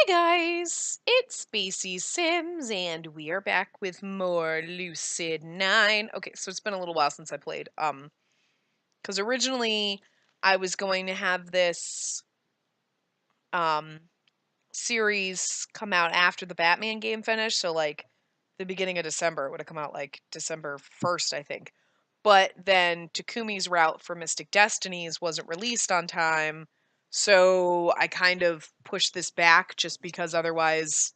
Hey guys, it's Spacey Sims, and we are back with more Lucid 9. Okay, so it's been a little while since I played. Because originally I was going to have this um series come out after the Batman game finished, so like the beginning of December. It would have come out like December 1st, I think. But then Takumi's route for Mystic Destinies wasn't released on time, so I kind of pushed this back just because otherwise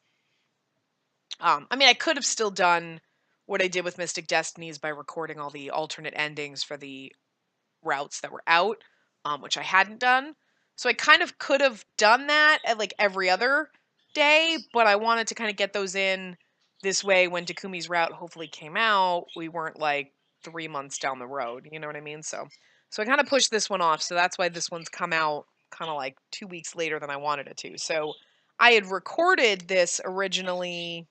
I mean, I could have still done what I did with Mystic Destinies by recording all the alternate endings for the routes that were out, which I hadn't done. So I kind of could have done that at like every other day, but I wanted to kind of get those in this way when Takumi's route hopefully came out. We weren't like 3 months down the road, you know what I mean? So I kind of pushed this one off. So that's why this one's come out kind of like 2 weeks later than I wanted it to. So I had recorded this originally.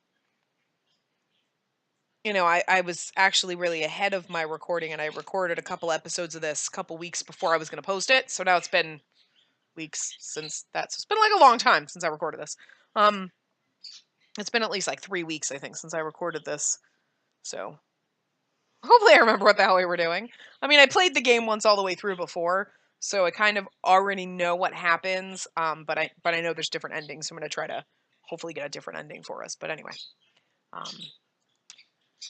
I was actually really ahead of my recording, and I recorded a couple episodes of this a couple weeks before I was going to post it. So now it's been weeks since that. So it's been like a long time since I recorded this. Um, it's been at least like 3 weeks, I think, since I recorded this. So hopefully I remember what the hell we were doing. I mean, I played the game once all the way through before, so I kind of already know what happens. But I know there's different endings. So I'm going to try to hopefully get a different ending for us. But anyway.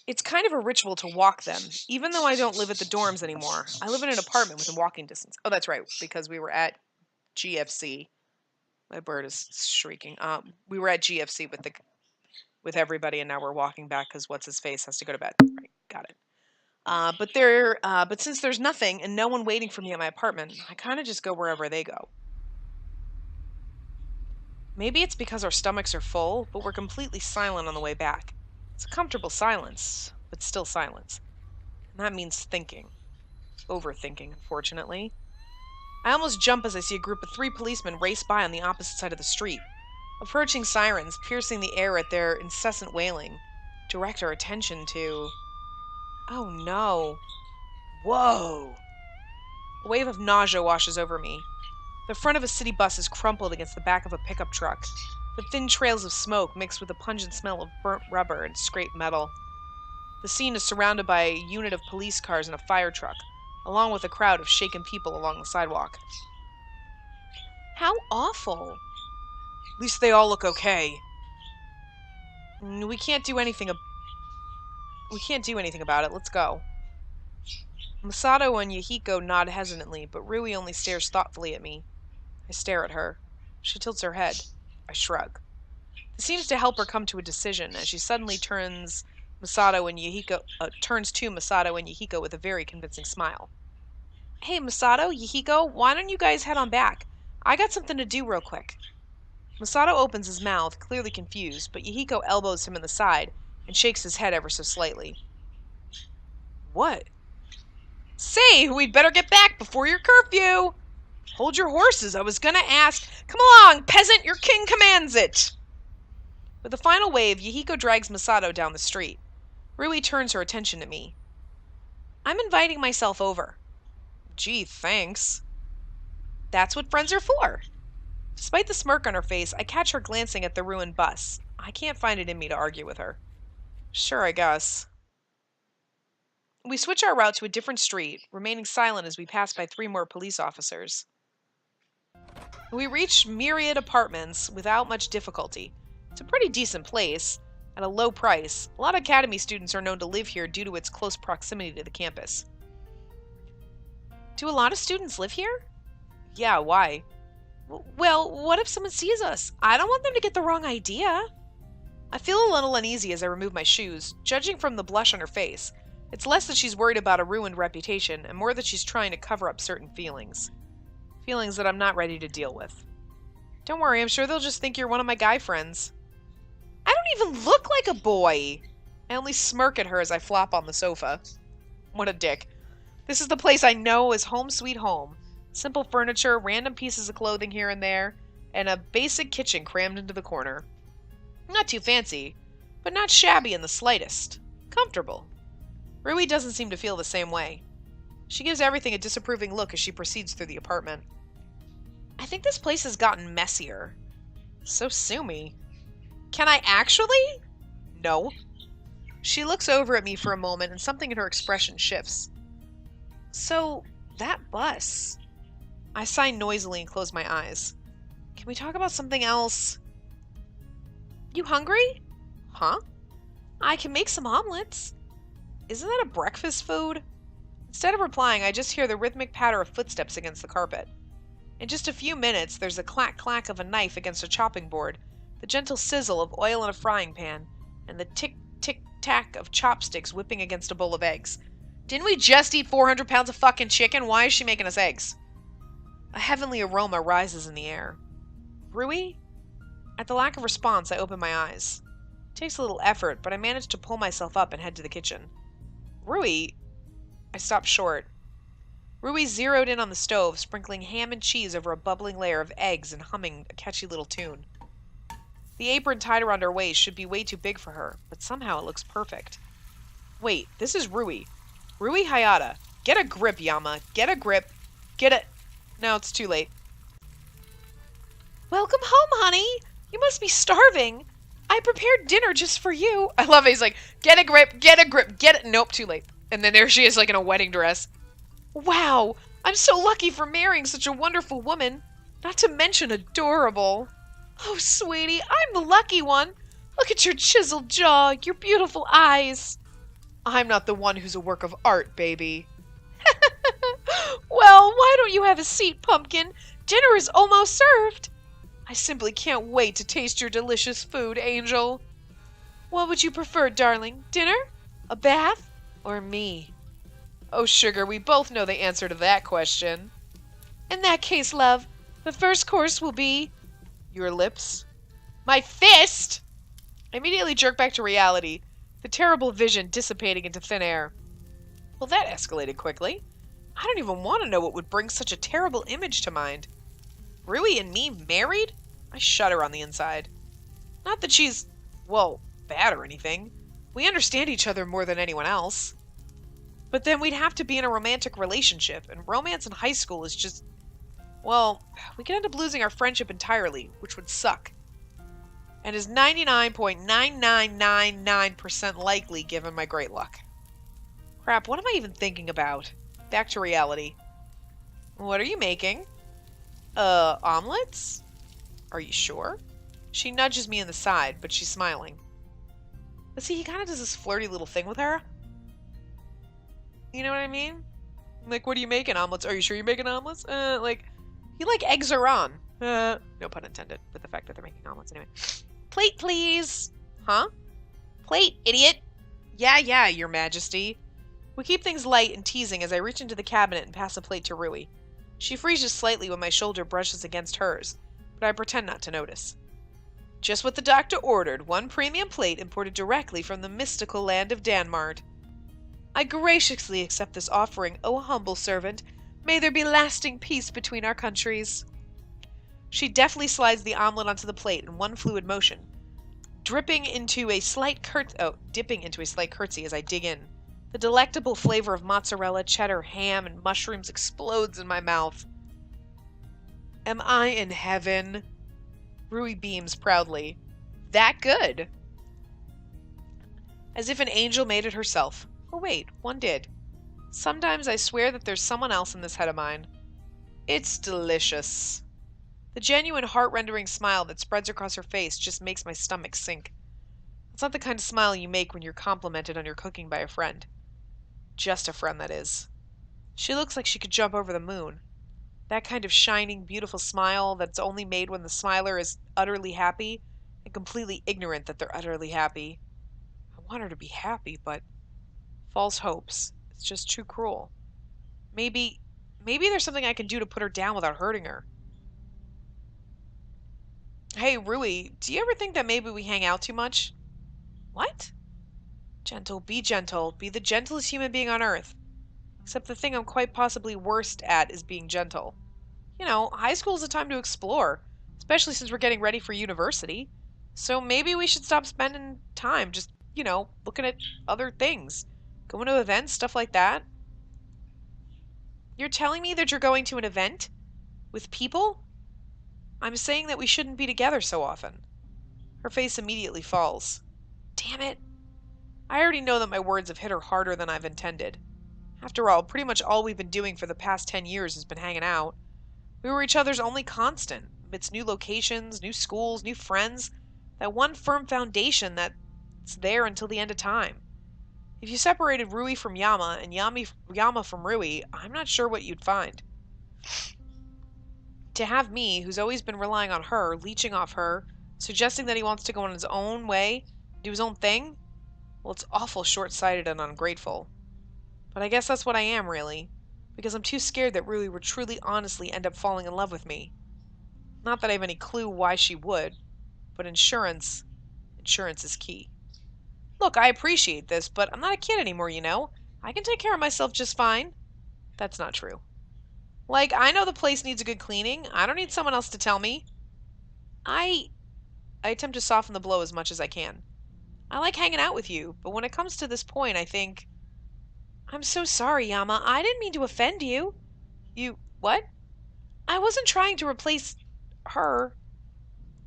It's kind of a ritual to walk them, even though I don't live at the dorms anymore. I live in an apartment within walking distance. Oh, that's right, because we were at GFC. My bird is shrieking. We were at GFC with everybody, and now we're walking back because what's his face has to go to bed. Right, got it. But since there's nothing and no one waiting for me at my apartment, I kind of just go wherever they go. Maybe it's because our stomachs are full, but we're completely silent on the way back. It's a comfortable silence, but still silence. And that means thinking. Overthinking, unfortunately. I almost jump as I see a group of 3 policemen race by on the opposite side of the street. Approaching sirens, piercing the air at their incessant wailing, direct our attention to... Oh no. Whoa! A wave of nausea washes over me. The front of a city bus is crumpled against the back of a pickup truck. The thin trails of smoke mix with the pungent smell of burnt rubber and scraped metal. The scene is surrounded by a unit of police cars and a fire truck, along with a crowd of shaken people along the sidewalk. How awful. At least they all look okay. We can't do anything about it. Let's go. Masato and Yahiko nod hesitantly, but Rui only stares thoughtfully at me. I stare at her. She tilts her head. I shrug. This seems to help her come to a decision, as she suddenly turns to Masato and Yahiko with a very convincing smile. Hey, Masato, Yahiko, why don't you guys head on back? I got something to do real quick. Masato opens his mouth, clearly confused, but Yahiko elbows him in the side and shakes his head ever so slightly. What? Say, we'd better get back before your curfew! Hold your horses, I was gonna ask. Come along, peasant, your king commands it! With a final wave, Yahiko drags Masato down the street. Rui turns her attention to me. I'm inviting myself over. Gee, thanks. That's what friends are for. Despite the smirk on her face, I catch her glancing at the ruined bus. I can't find it in me to argue with her. Sure, I guess. We switch our route to a different street, remaining silent as we pass by 3 more police officers. We reach Myriad Apartments without much difficulty. It's a pretty decent place, at a low price. A lot of academy students are known to live here due to its close proximity to the campus. Do a lot of students live here? Yeah, why? Well, what if someone sees us? I don't want them to get the wrong idea. I feel a little uneasy as I remove my shoes, judging from the blush on her face. It's less that she's worried about a ruined reputation, and more that she's trying to cover up certain feelings. Feelings that I'm not ready to deal with. Don't worry, I'm sure they'll just think you're one of my guy friends. I don't even look like a boy! I only smirk at her as I flop on the sofa. What a dick. This is the place I know as home sweet home. Simple furniture, random pieces of clothing here and there, and a basic kitchen crammed into the corner. Not too fancy, but not shabby in the slightest. Comfortable. Rui doesn't seem to feel the same way. She gives everything a disapproving look as she proceeds through the apartment. I think this place has gotten messier. So sue me. Can I actually? No. She looks over at me for a moment and something in her expression shifts. So, that bus. I sigh noisily and close my eyes. Can we talk about something else? You hungry? Huh? I can make some omelets. Isn't that a breakfast food? Instead of replying, I just hear the rhythmic patter of footsteps against the carpet. In just a few minutes, there's a clack-clack of a knife against a chopping board, the gentle sizzle of oil in a frying pan, and the tick-tick-tack of chopsticks whipping against a bowl of eggs. Didn't we just eat 400 pounds of fucking chicken? Why is she making us eggs? A heavenly aroma rises in the air. Rui? At the lack of response, I open my eyes. It takes a little effort, but I manage to pull myself up and head to the kitchen. Rui? I stop short. Rui zeroed in on the stove, sprinkling ham and cheese over a bubbling layer of eggs and humming a catchy little tune. The apron tied around her waist should be way too big for her, but somehow it looks perfect. Wait, this is Rui. Rui Hayata. Get a grip, Yama. Get a grip. Get a... No, it's too late. Welcome home, honey. You must be starving. I prepared dinner just for you. I love it. He's like, get a grip, get a grip, get it. Nope, too late. And then there she is, like in a wedding dress. Wow, I'm so lucky for marrying such a wonderful woman. Not to mention adorable. Oh, sweetie, I'm the lucky one. Look at your chiseled jaw, your beautiful eyes. I'm not the one who's a work of art, baby. Well, why don't you have a seat, Pumpkin? Dinner is almost served. I simply can't wait to taste your delicious food, Angel. What would you prefer, darling? Dinner? A bath? Or me? Oh, sugar, we both know the answer to that question. In that case, love, the first course will be... Your lips? My fist? I immediately jerk back to reality, the terrible vision dissipating into thin air. Well, that escalated quickly. I don't even want to know what would bring such a terrible image to mind. Rui and me married? I shudder on the inside. Not that she's, well, bad or anything. We understand each other more than anyone else. But then we'd have to be in a romantic relationship, and romance in high school is just... Well, we could end up losing our friendship entirely, which would suck. And is 99.9999% likely given my great luck. Crap, what am I even thinking about? Back to reality. What are you making? Omelets? Are you sure? She nudges me in the side, but she's smiling. But see, he kind of does this flirty little thing with her. You know what I mean? Like, what are you making? Omelets? Are you sure you're making omelets? You like eggs are on. No pun intended, with the fact that they're making omelets anyway. Plate, please. Huh? Plate, idiot. Yeah, your majesty. We keep things light and teasing as I reach into the cabinet and pass a plate to Rui. She freezes slightly when my shoulder brushes against hers, but I pretend not to notice. Just what the doctor ordered, one premium plate imported directly from the mystical land of Danmar. I graciously accept this offering, O humble servant. May there be lasting peace between our countries. She deftly slides the omelet onto the plate in one fluid motion, dipping into a slight curtsy as I dig in. The delectable flavor of mozzarella, cheddar, ham, and mushrooms explodes in my mouth. Am I in heaven? Rui beams proudly. That good? As if an angel made it herself. Oh wait, one did. Sometimes I swear that there's someone else in this head of mine. It's delicious. The genuine heart-rendering smile that spreads across her face just makes my stomach sink. It's not the kind of smile you make when you're complimented on your cooking by a friend. Just a friend, that is. She looks like she could jump over the moon. That kind of shining, beautiful smile that's only made when the smiler is utterly happy and completely ignorant that they're utterly happy. I want her to be happy, but... false hopes. It's just too cruel. Maybe there's something I can do to put her down without hurting her. Hey, Rui, do you ever think that maybe we hang out too much? What? Gentle. Be the gentlest human being on earth. Except the thing I'm quite possibly worst at is being gentle. You know, high school is a time to explore, especially since we're getting ready for university. So maybe we should stop spending time just, looking at other things. Going to events, stuff like that. You're telling me that you're going to an event? With people? I'm saying that we shouldn't be together so often. Her face immediately falls. Damn it. I already know that my words have hit her harder than I've intended. After all, pretty much all we've been doing for the past 10 years has been hanging out. We were each other's only constant, amidst new locations, new schools, new friends, that one firm foundation that's there until the end of time. If you separated Rui from Yama and Yama from Rui, I'm not sure what you'd find. To have me, who's always been relying on her, leeching off her, suggesting that he wants to go on his own way, do his own thing, well, it's awful short-sighted and ungrateful. But I guess that's what I am, really, because I'm too scared that Rui would truly honestly end up falling in love with me. Not that I have any clue why she would, but insurance is key. Look, I appreciate this, but I'm not a kid anymore, you know? I can take care of myself just fine. That's not true. Like, I know the place needs a good cleaning. I don't need someone else to tell me. I attempt to soften the blow as much as I can. I like hanging out with you, but when it comes to this point, I think... I'm so sorry, Yama. I didn't mean to offend you. You... what? I wasn't trying to replace... her.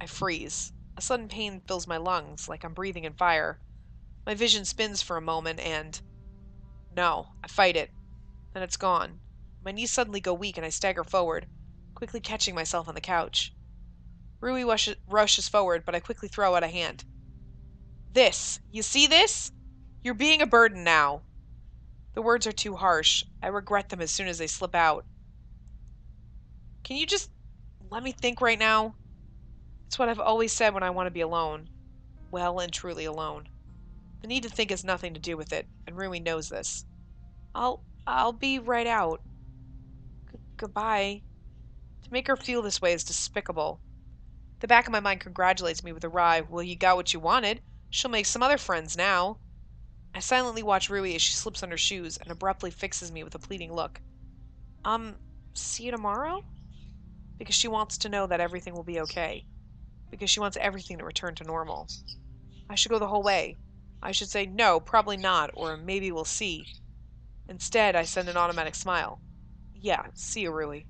I freeze. A sudden pain fills my lungs, like I'm breathing in fire. My vision spins for a moment, and... no, I fight it. Then it's gone. My knees suddenly go weak, and I stagger forward, quickly catching myself on the couch. Rui rushes forward, but I quickly throw out a hand. This. You see this? You're being a burden now. The words are too harsh. I regret them as soon as they slip out. Can you just let me think right now? It's what I've always said when I want to be alone. Well and truly alone. The need to think has nothing to do with it, and Rui knows this. I'll be right out. Goodbye. To make her feel this way is despicable. The back of my mind congratulates me with a wry, well, you got what you wanted. She'll make some other friends now. I silently watch Rui as she slips on her shoes and abruptly fixes me with a pleading look. See you tomorrow? Because she wants to know that everything will be okay. Because she wants everything to return to normal. I should go the whole way. I should say, no, probably not, or maybe we'll see. Instead, I send an automatic smile. Yeah, see you, Rui.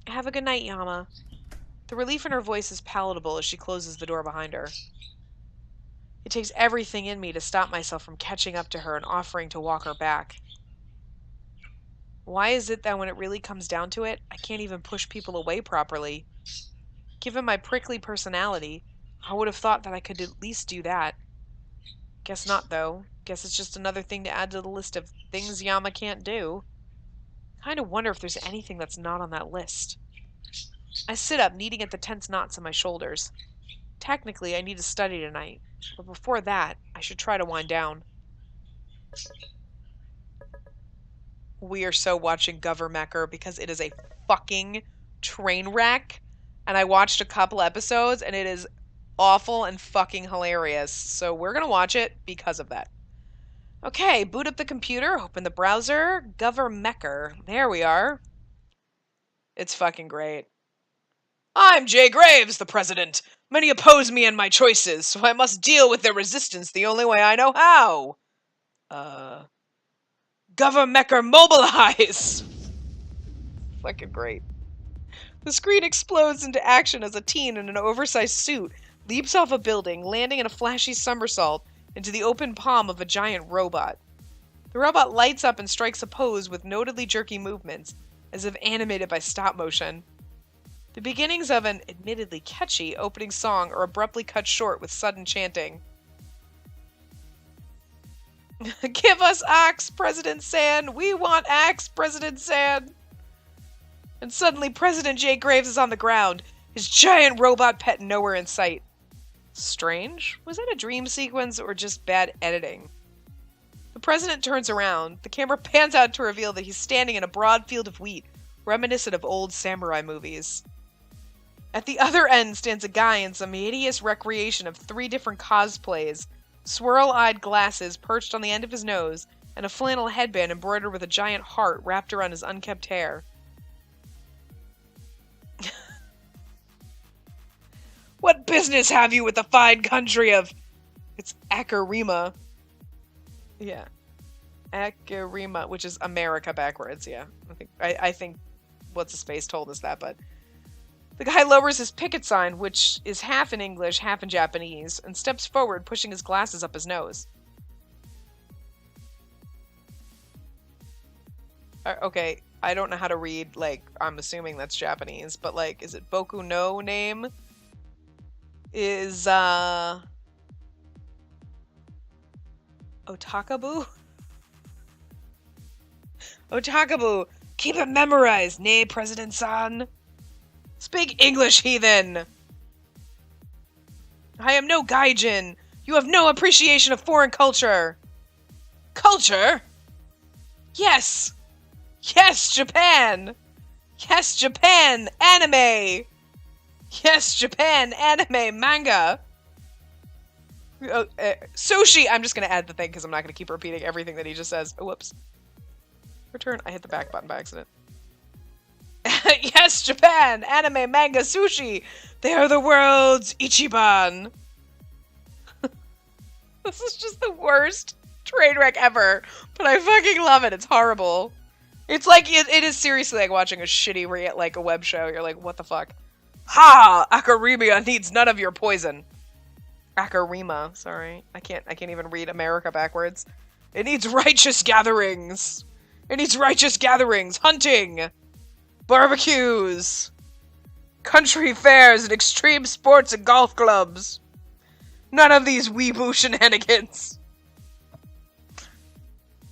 Have a good night, Yama. The relief in her voice is palatable as she closes the door behind her. It takes everything in me to stop myself from catching up to her and offering to walk her back. Why is it that when it really comes down to it, I can't even push people away properly? Given my prickly personality, I would have thought that I could at least do that. Guess not, though. Guess it's just another thing to add to the list of things Yama can't do. Kinda wonder if there's anything that's not on that list. I sit up, kneading at the tense knots in my shoulders. Technically, I need to study tonight, but before that, I should try to wind down. We are so watching Governmecker because it is a fucking train wreck, and I watched a couple episodes, and it is awful and fucking hilarious, so we're gonna watch it because of that. Okay, boot up the computer, open the browser, Governmecker. There we are. It's fucking great. I'm Jay Graves, the president. Many oppose me and my choices, so I must deal with their resistance the only way I know how. Governmecker mobilize! Fucking great. The screen explodes into action as a teen in an oversized suit leaps off a building, landing in a flashy somersault into the open palm of a giant robot. The robot lights up and strikes a pose with notedly jerky movements, as if animated by stop motion. The beginnings of an admittedly catchy opening song are abruptly cut short with sudden chanting. Give us Axe, President San! We want Axe, President San! And suddenly President Jay Graves is on the ground, his giant robot pet nowhere in sight. Strange? Was that a dream sequence or just bad editing? The president turns around. The camera pans out to reveal that he's standing in a broad field of wheat, reminiscent of old samurai movies. At the other end stands a guy in some hideous recreation of 3 different cosplays, swirl-eyed glasses perched on the end of his nose, and a flannel headband embroidered with a giant heart wrapped around his unkempt hair. What business have you with the fine country of... It's Akarima. Yeah. Akarima, which is America backwards, yeah. I think What's-His-Face told us that, but... The guy lowers his picket sign, which is half in English, half in Japanese, and steps forward, pushing his glasses up his nose. Okay, I don't know how to read, like, I'm assuming that's Japanese, but, like, is it Boku no name? Is, Otakabu? Otakabu! Keep it memorized, nay, President-san! Speak English, heathen! I am no gaijin! You have no appreciation of foreign culture! Culture? Yes! Yes, Japan! Yes, Japan! Anime! Yes, Japan! Anime! Manga! Sushi! I'm just gonna add the thing because I'm not gonna keep repeating everything that he just says. Oh, whoops. Return. I hit the back button by accident. Yes, Japan! Anime, manga, sushi! They are the world's Ichiban! This is just the worst train wreck ever, but I fucking love it. It's horrible. It's like, it is seriously like watching a shitty, like, a web show. You're like, what the fuck? Ha! Academia needs none of your poison. Academia, sorry. I can't even read America backwards. It needs righteous gatherings. It needs righteous gatherings. Hunting. Barbecues. Country fairs and extreme sports and golf clubs. None of these weeboo shenanigans.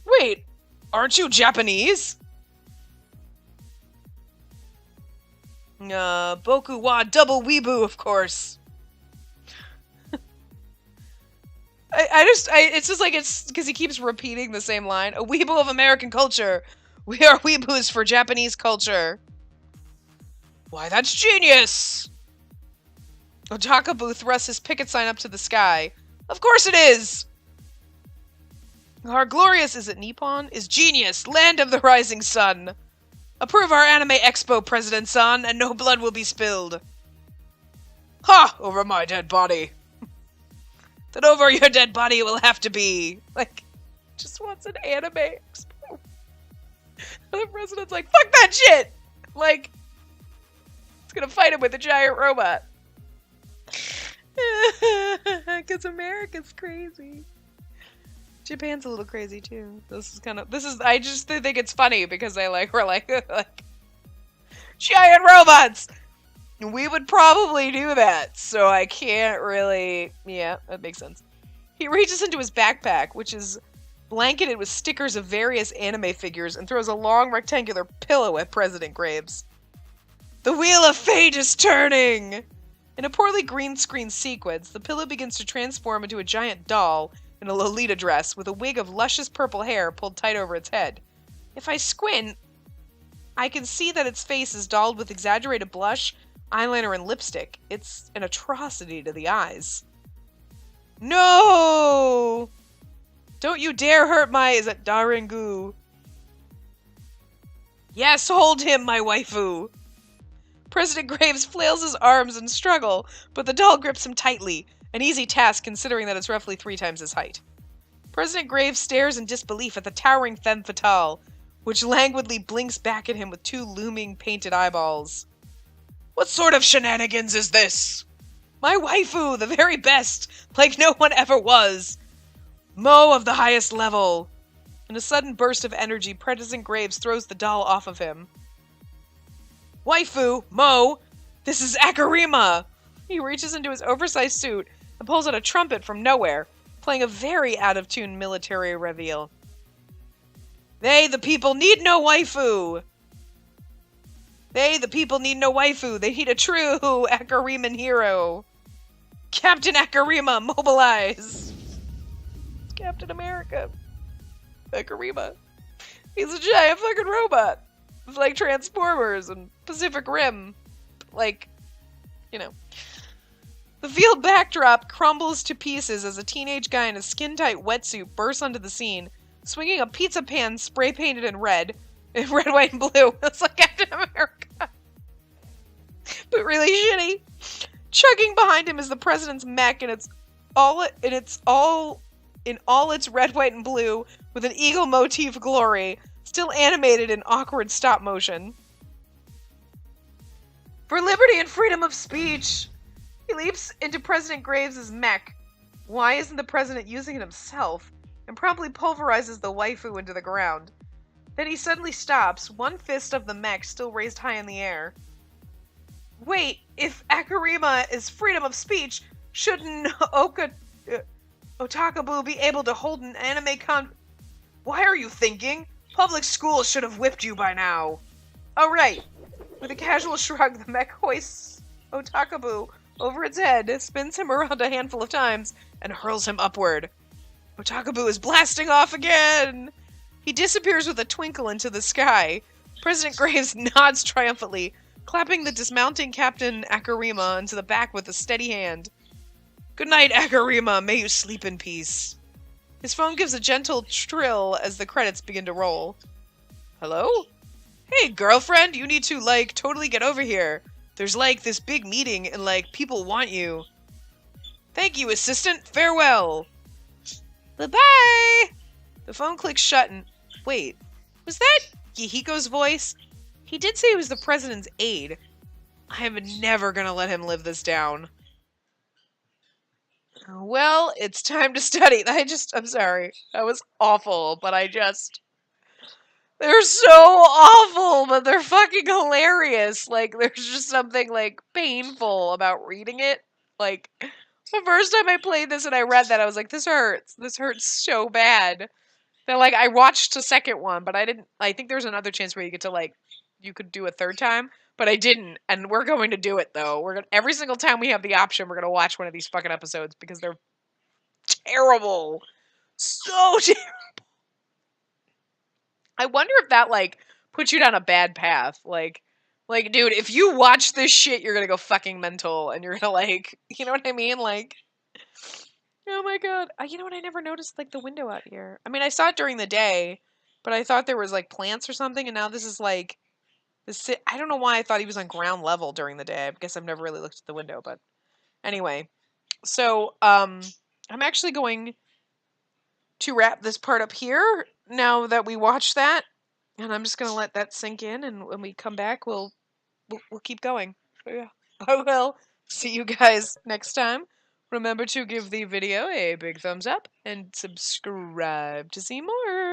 Wait, aren't you Japanese? Boku wa double weeboo, of course. It's just like, it's because he keeps repeating the same line. A weeboo of American culture. We are weeboos for Japanese culture. Why, that's genius! Otakabu thrusts his picket sign up to the sky. Of course it is! Our glorious, is it Nippon? Is genius, land of the rising sun. Approve our anime expo, President-san, and no blood will be spilled. Ha! Over my dead body. Then over your dead body it will have to be. Like, just wants an anime expo. And the president's like, fuck that shit! Like, it's gonna fight him with a giant robot. Because America's crazy. Japan's a little crazy too. I just think it's funny because we're like giant robots! We would probably do that, so I can't really, yeah, that makes sense. He reaches into his backpack, which is blanketed with stickers of various anime figures, and throws a long rectangular pillow at President Graves. The wheel of fate is turning! In a poorly green screen sequence, the pillow begins to transform into a giant doll in a Lolita dress with a wig of luscious purple hair pulled tight over its head. If I squint, I can see that its face is dolled with exaggerated blush, eyeliner, and lipstick. It's an atrocity to the eyes. No! Don't you dare hurt my... Is it Darengu? Yes, hold him, my waifu! President Graves flails his arms in struggle, but the doll grips him tightly, an easy task considering that it's roughly 3 times his height. President Graves stares in disbelief at the towering femme fatale, which languidly blinks back at him with 2 looming painted eyeballs. What sort of shenanigans is this? My waifu, the very best, like no one ever was. Mo of the highest level. In a sudden burst of energy, President Graves throws the doll off of him. Waifu, Mo, this is Akarima! He reaches into his oversized suit and pulls out a trumpet from nowhere, playing a very out-of-tune military reveille. They, the people, need no waifu! They, the people, need no waifu. They need a true Akariman hero. Captain Akarima, mobilize! It's Captain America. Akarima. He's a giant fucking robot. It's like Transformers and Pacific Rim. Like, you know. The field backdrop crumbles to pieces as a teenage guy in a skin-tight wetsuit bursts onto the scene, swinging a pizza pan spray-painted in red, white, and blue. It's like Captain America. But really shitty. Chugging behind him is the president's mech, and it's all in all its red, white, and blue, with an eagle motif glory, still animated in awkward stop motion. For liberty and freedom of speech! He leaps into President Graves' mech. Why isn't the president using it himself? And promptly pulverizes the waifu into the ground. Then he suddenly stops, one fist of the mech still raised high in the air. Wait, if Akarima is freedom of speech, shouldn't Otakabu be able to hold an anime Why are you thinking? Public schools should have whipped you by now. Oh, right. With a casual shrug, the mech hoists Otakabu over its head, spins him around a handful of times, and hurls him upward. Otakabu is blasting off again! He disappears with a twinkle into the sky. President Graves nods triumphantly, clapping the dismounting Captain Akarima into the back with a steady hand. Good night, Akarima. May you sleep in peace. His phone gives a gentle trill as the credits begin to roll. Hello? Hey, girlfriend, you need to, totally get over here. There's, this big meeting and, people want you. Thank you, assistant. Farewell. Bye-bye. The phone clicks shut and... Wait, was that Yahiko's voice? He did say he was the president's aide. I am never gonna let him live this down. Well, it's time to study. I'm sorry. That was awful, but they're so awful, but they're fucking hilarious. There's just something, painful about reading it. The first time I played this and I read that, I was like, this hurts. This hurts so bad. That, I watched the second one, but I think there's another chance where you get to, you could do a third time, but I didn't, and we're going to do it, though. Every single time we have the option, we're gonna watch one of these fucking episodes, because they're terrible. So terrible. I wonder if that, puts you down a bad path. Dude, if you watch this shit, you're gonna go fucking mental, and you're gonna, you know what I mean? Oh my god. You know what? I never noticed, the window out here. I mean, I saw it during the day, but I thought there was, plants or something, and now this is, I don't know why I thought he was on ground level during the day. I guess I've never really looked at the window, but... Anyway. So, I'm actually going to wrap this part up here, now that we watched that. And I'm just gonna let that sink in, and when we come back, we'll keep going. So yeah, I will see you guys next time. Remember to give the video a big thumbs up and subscribe to see more.